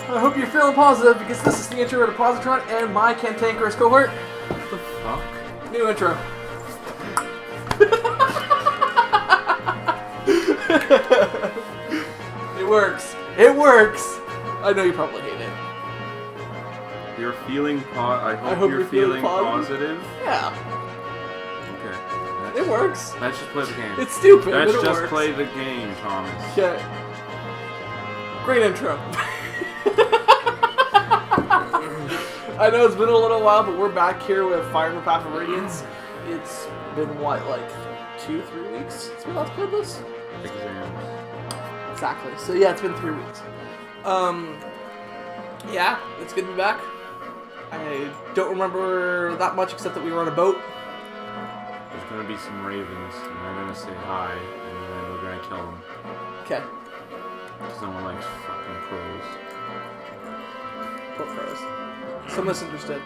I hope you're feeling positive because this is the Introverted Positron and my cantankerous cohort. What the fuck? New intro. It works. It works. I know you probably hate it. You're feeling I hope you're feeling positive. Yeah. Okay. It works. Let's just play the game. It's stupid, Let's but it just works. play the game, Thomas. Okay. Great intro. I know it's been a little while, but we're back here with Fire and the Path of Radiance. It's been, what, like 2-3 weeks since we last played this? Exams. Exactly. So yeah, it's been 3 weeks. Yeah, it's good to be back. I don't remember that much except that we were on a boat. There's gonna be some ravens, and they're gonna say hi, and then we're gonna kill them. Okay. Because no one likes fucking crows. Poor crows. So misinterested.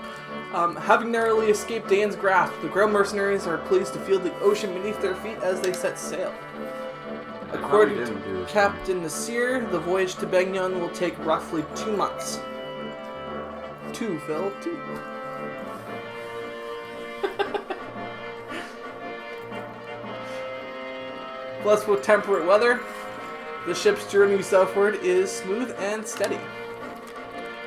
Having narrowly escaped Dan's grasp, the Grail mercenaries are pleased to feel the ocean beneath their feet as they set sail. According to Captain Nasir, the voyage to Begnon will take roughly 2 months. 2, Phil. 2. Plus, with temperate weather, the ship's journey southward is smooth and steady.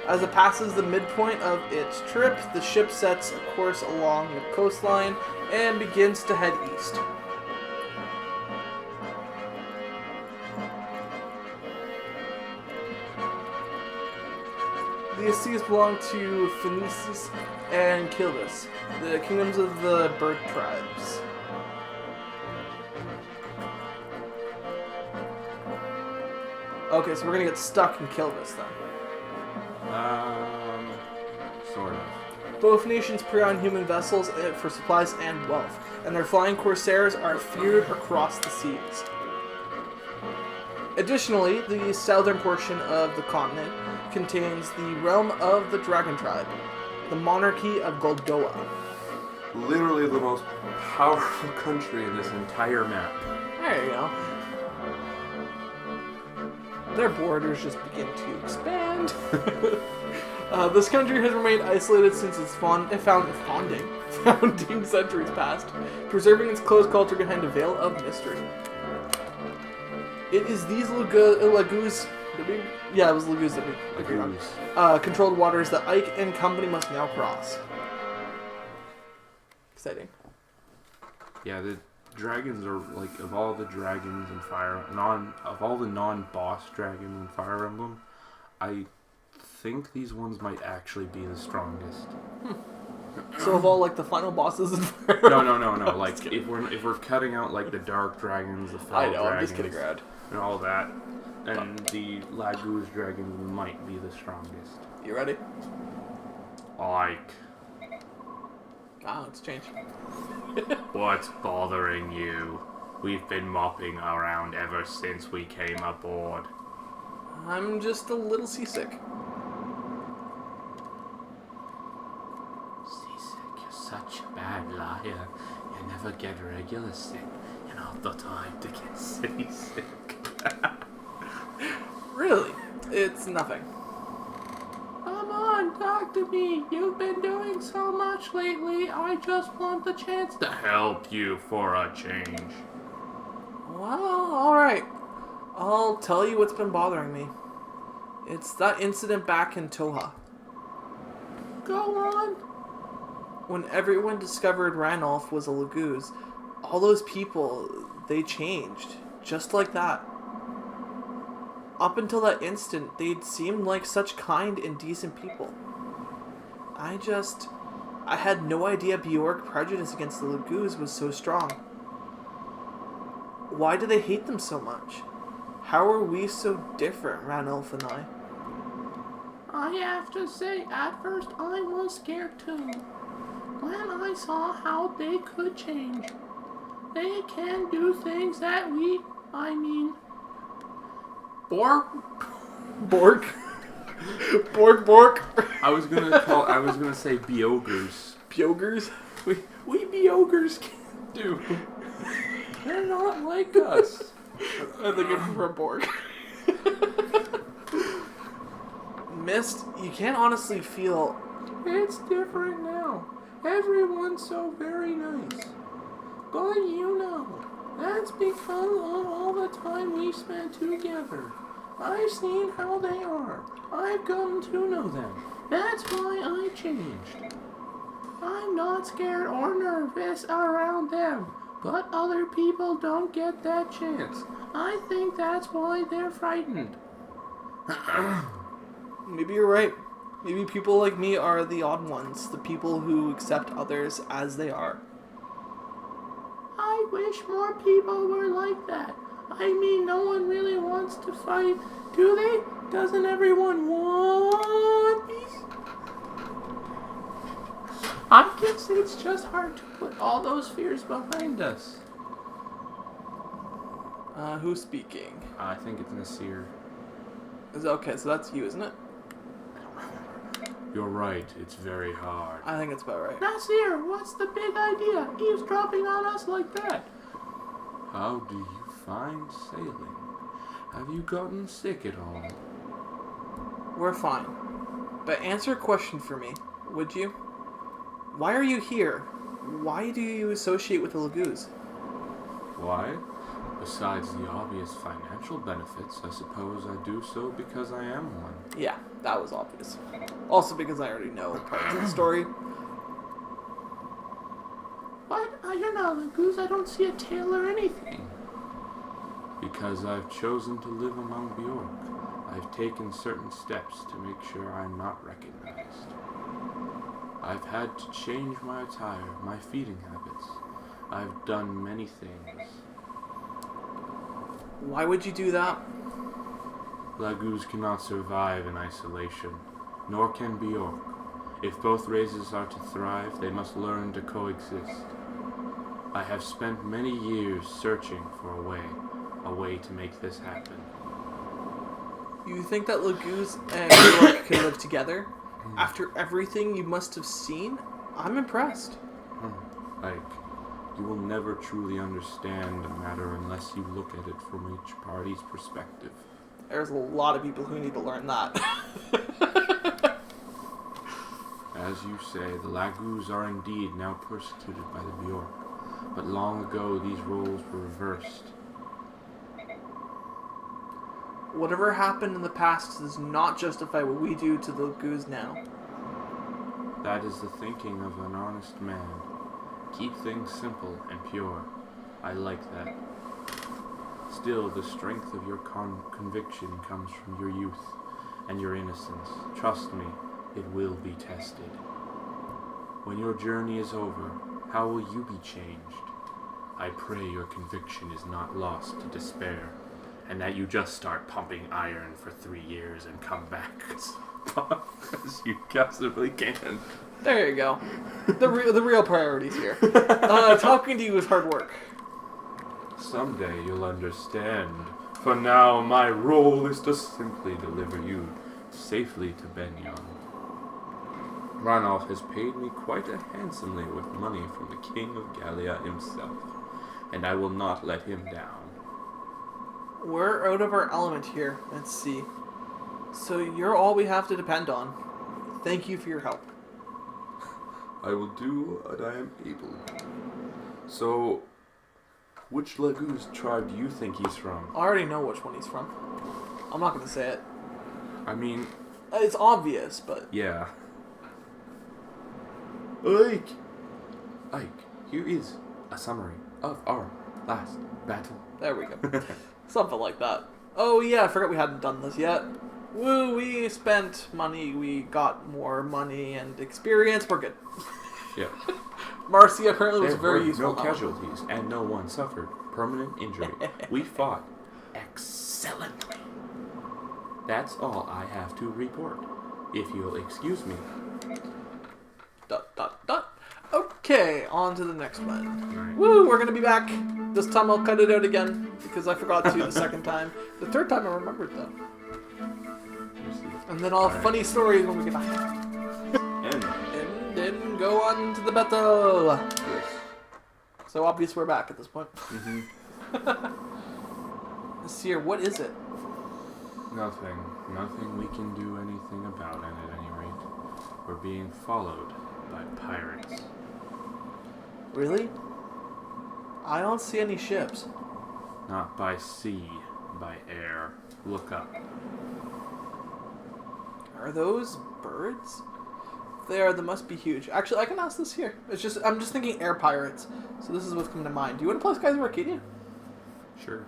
As it passes the midpoint of its trip, the ship sets a course along the coastline and begins to head east. The seas belong to Phoenicis and Kilvis, the kingdoms of the bird tribes. Okay, so we're gonna get stuck in Kilvis then. Sort of. Both nations prey on human vessels for supplies and wealth, and their flying corsairs are feared across the seas. Additionally, the southern portion of the continent contains the realm of the Dragon Tribe, the monarchy of Goldoa. Literally the most powerful country in this entire map. There you go. Their borders just begin to expand. This country has remained isolated since its founding centuries past, preserving its close culture behind a veil of mystery. It is these Laguz controlled waters that Ike and company must now cross. Exciting. Yeah, the dragons are like of all the dragons in of all the non-boss dragons in Fire Emblem, I think these ones might actually be the strongest. So of all like the final bosses in Fire Emblem? No. Like if we're cutting out like the dark dragons, the fell dragons, I'm just kidding around. And all that, and the Laguz dragons might be the strongest. You ready? Like. Ah, it's changed. What's bothering you? We've been mopping around ever since we came aboard. I'm just a little seasick. Seasick? You're such a bad liar. You never get regular sick. You're not the type to get seasick. Really? It's nothing. Come on, talk to me. You've been doing so much lately. I just want the chance to help you for a change. Well, alright. I'll tell you what's been bothering me. It's that incident back in Toha. Go on. When everyone discovered Ranulf was a Laguz, all those people, they changed. Just like that. Up until that instant, they'd seemed like such kind and decent people. I had no idea Bjork prejudice against the Laguz was so strong. Why do they hate them so much? How are we so different, Ranulf and I? I have to say, at first I was scared too. When I saw how they could change. They can do things that Borg? Borg. I was gonna say Biogers. Biogers? We Biogers can't do. They're not like us. I think it's from Borg. Mist, you can't honestly feel... It's different now. Everyone's so very nice. But you know, that's because of all the time we spent together. I've seen how they are. I've come to know them. That's why I changed. I'm not scared or nervous around them, but other people don't get that chance. I think that's why they're frightened. Maybe you're right. Maybe people like me are the odd ones, the people who accept others as they are. I wish more people were like that. I mean, no one really wants to fight, do they? Doesn't everyone want peace? I guess it's just hard to put all those fears behind us. Who's speaking? I think it's Nasir. Okay, so that's you, isn't it? You're right, it's very hard. I think it's about right. Nasir, what's the big idea? Eavesdropping on us like that? How do you find sailing? Have you gotten sick at all? We're fine. But answer a question for me, would you? Why are you here? Why do you associate with the Laguz? Why? Besides the obvious financial benefits, I suppose I do so because I am one. Yeah, that was obvious. Also because I already know parts of the story. But you're not Laguz, I don't see a tail or anything. Because I've chosen to live among Bjork, I've taken certain steps to make sure I'm not recognized. I've had to change my attire, my feeding habits. I've done many things. Why would you do that? Laguz cannot survive in isolation, nor can Bjork. If both races are to thrive, they must learn to coexist. I have spent many years searching for a way to make this happen. You think that Laguz and Bjork can live together? After everything you must have seen? I'm impressed. Like, you will never truly understand a matter unless you look at it from each party's perspective. There's a lot of people who need to learn that. As you say, the Laguz are indeed now persecuted by the Bjork, but long ago these roles were reversed. Whatever happened in the past does not justify what we do to the Laguz now. That is the thinking of an honest man. Keep things simple and pure. I like that. Still, the strength of your conviction comes from your youth and your innocence. Trust me, it will be tested. When your journey is over, how will you be changed? I pray your conviction is not lost to despair, and that you just start pumping iron for 3 years and come back as you possibly can. There you go. The real priorities here. Talking to you is hard work. Someday you'll understand. For now, my role is to simply deliver you safely to Benyon. Ranulf has paid me quite handsomely with money from the King of Gallia himself, and I will not let him down. We're out of our element here. Let's see. So you're all we have to depend on. Thank you for your help. I will do what I am able. So, which Laguz tribe do you think he's from? I already know which one he's from. I'm not going to say it. I mean... It's obvious, but... Yeah. Ike, here is a summary of our last battle. There we go. Something like that. Oh yeah, I forgot we hadn't done this yet. Woo, we spent money, we got more money and experience, we're good. Yeah. Marcy apparently was There very were useful. no casualties, and no one suffered permanent injury. We fought excellently. That's all I have to report. If you'll excuse me. ... Okay, on to the next one. Right. Woo, we're gonna be back. This time I'll cut it out again, because I forgot to the second time. The third time I remembered though. And then I'll have funny stories when we get back. And then go on to the battle. Yes. So obvious we're back at this point. Mm-hmm. Seer, what is it? Nothing. Nothing we can do anything about it at any rate. We're being followed by pirates. Really? I don't see any ships. Not by sea, by air. Look up. Are those birds? If they are, they must be huge. Actually, I can ask this here. I'm just thinking air pirates. So this is what's coming to mind. Do you want to play Skies of Arcadia? Sure.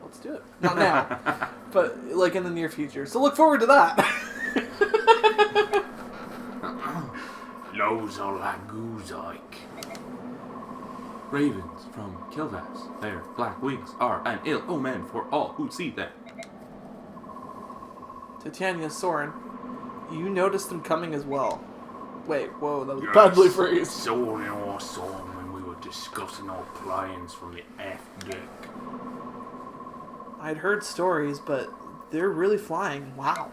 Let's do it. Not now, but like in the near future. So look forward to that. Those are like goose-like. Ravens from Kilvas. Their black wings are an ill omen for all who see them. Titania, Soren, you noticed them coming as well. Wait, whoa, that was badly phrased. Soren and I saw them when we were discussing our plans from the aft deck. I'd heard stories, but they're really flying. Wow.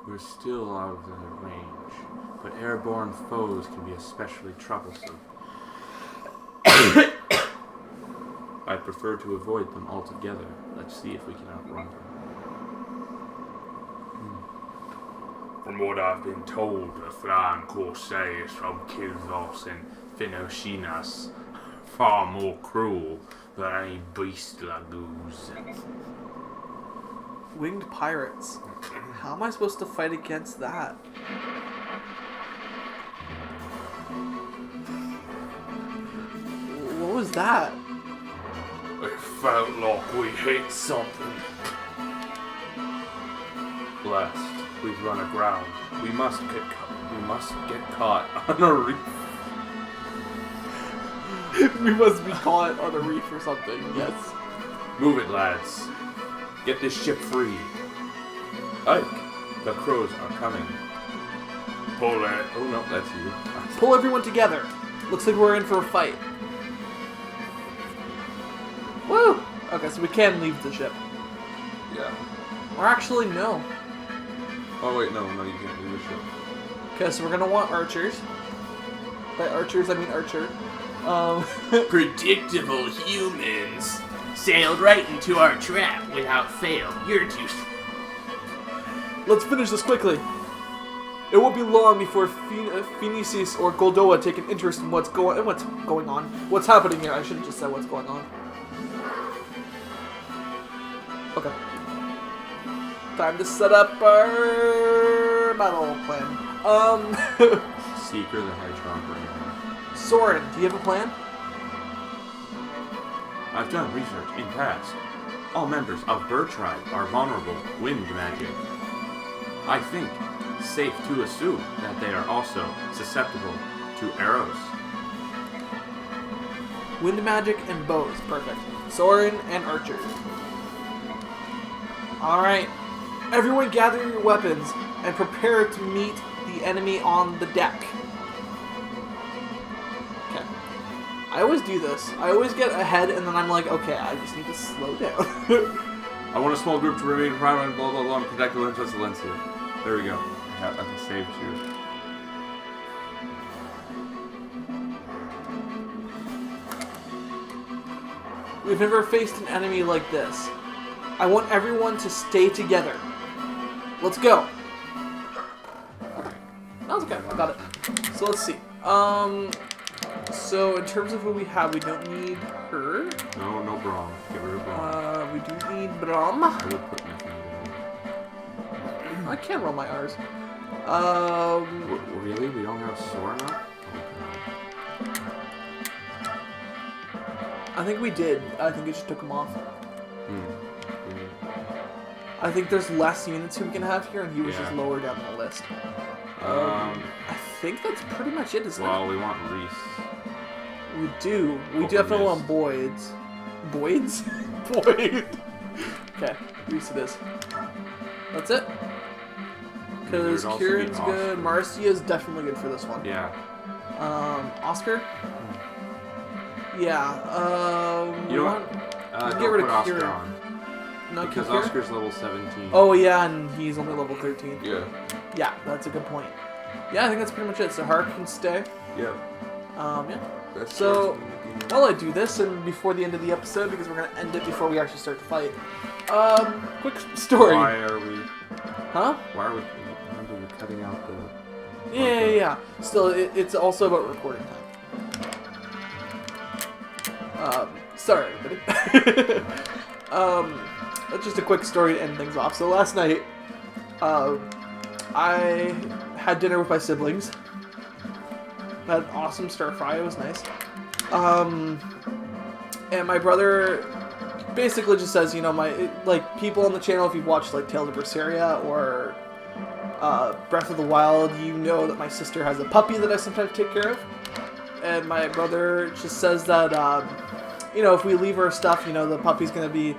We're still out of their range, but airborne foes can be especially troublesome. I prefer to avoid them altogether. Let's see if we can outrun them. From what I've been told, the flying corsairs from Kilvas and Finoshinas far more cruel than any beast like those. Winged pirates. How am I supposed to fight against that? What was that? It felt like we hit something. Blessed, we've run aground. We must get caught on a reef. We must be caught on a reef or something, yes. Move it, lads. Get this ship free. Ike, the crows are coming. Pull it. Oh no, that's you. Pull everyone together. Looks like we're in for a fight. Woo! Okay, so we can leave the ship. Yeah. Or actually, no. Oh wait, no, you can't leave the ship. Okay, so we're gonna want archers. By archers, I mean archer. Predictable humans sailed right into our trap without fail. You're too. Let's finish this quickly. It won't be long before Phoenicis or Goldoa take an interest in what's going on. What's happening here? I should have just said what's going on. Okay. Time to set up our battle plan. Seeker the Hedgehog Raven. Soren, do you have a plan? I've done research in past. All members of Bird Tribe are vulnerable to wind magic. I think safe to assume that they are also susceptible to arrows. Wind magic and bows. Perfect. Soren and archers. Alright. Everyone gather your weapons and prepare to meet the enemy on the deck. Okay. I always do this. I always get ahead and then I'm like, okay, I just need to slow down. I want a small group to remain private and blah blah blah and protect the interests of Valencia. There we go. I can save you. We've never faced an enemy like this. I want everyone to stay together. Let's go. Okay. That was okay. I got it. So let's see. So in terms of who we have, we don't need her. No Braum. Get rid of Braum. We do need Braum. I would put nothing in. I can roll my R's. Really? We don't have Soren up? I think we did. I think it just took him off. I think there's less units who we can have here, and he was just lower down the list. I think that's pretty much it, isn't it? Well, we want Reese. We do. We definitely want Boyds. Boyds? Boyd. Okay, Reese it is. That's it. Because Kieran's good. Marcia's definitely good for this one. Yeah. Oscar? Yeah. You know what? Get rid of Oscar Kieran. on. No, Because Kieran? Oscar's level 17. Oh, yeah, and he's only level 13. Yeah. Yeah, that's a good point. Yeah, I think that's pretty much it. So Hark can stay. Yeah. Yeah. That's So, while I do this, and before the end of the episode, because we're gonna end it before we actually start the fight. Quick story. Why are we? Huh? Why are we? Remember, we're cutting out the. Yeah. Still, it's also about recording time. Sorry, everybody. Just a quick story to end things off. So last night, I had dinner with my siblings. Had an awesome stir fry. It was nice. And my brother basically just says, you know, people on the channel, if you've watched like Tales of Berseria or Breath of the Wild, you know that my sister has a puppy that I sometimes take care of. And my brother just says that, you know, if we leave her stuff, you know, the puppy's gonna be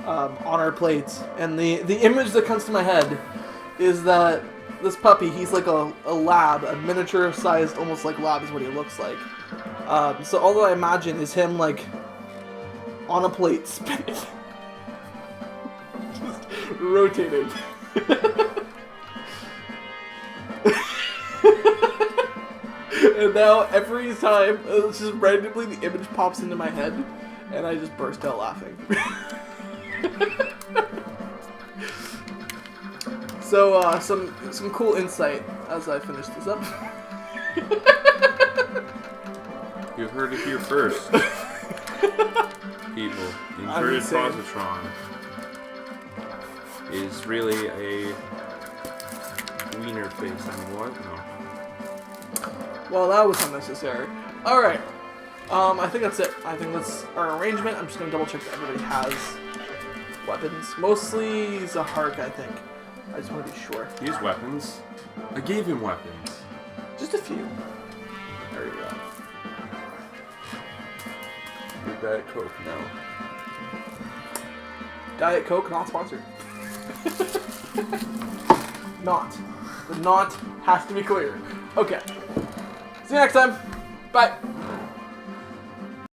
on our plates. And the image that comes to my head is that this puppy, he's like a lab, a miniature-sized, almost like lab is what he looks like. So all that I imagine is him, like, on a plate, spinning. Just rotating. And now, every time, it's just randomly the image pops into my head, and I just burst out laughing. So, some cool insight as I finish this up. You heard it here first. People, inverted Positron is really a wiener face. And what? No. Well, that was unnecessary. Alright. I think that's it. I think that's our arrangement. I'm just gonna double check that everybody has weapons. Mostly Zahark, I think. I just want to be sure. He has weapons. I gave him weapons. Just a few. There you go. Your Diet Coke, no. Diet Coke, not sponsored. Not. The not has to be clear. Okay. See you next time. Bye.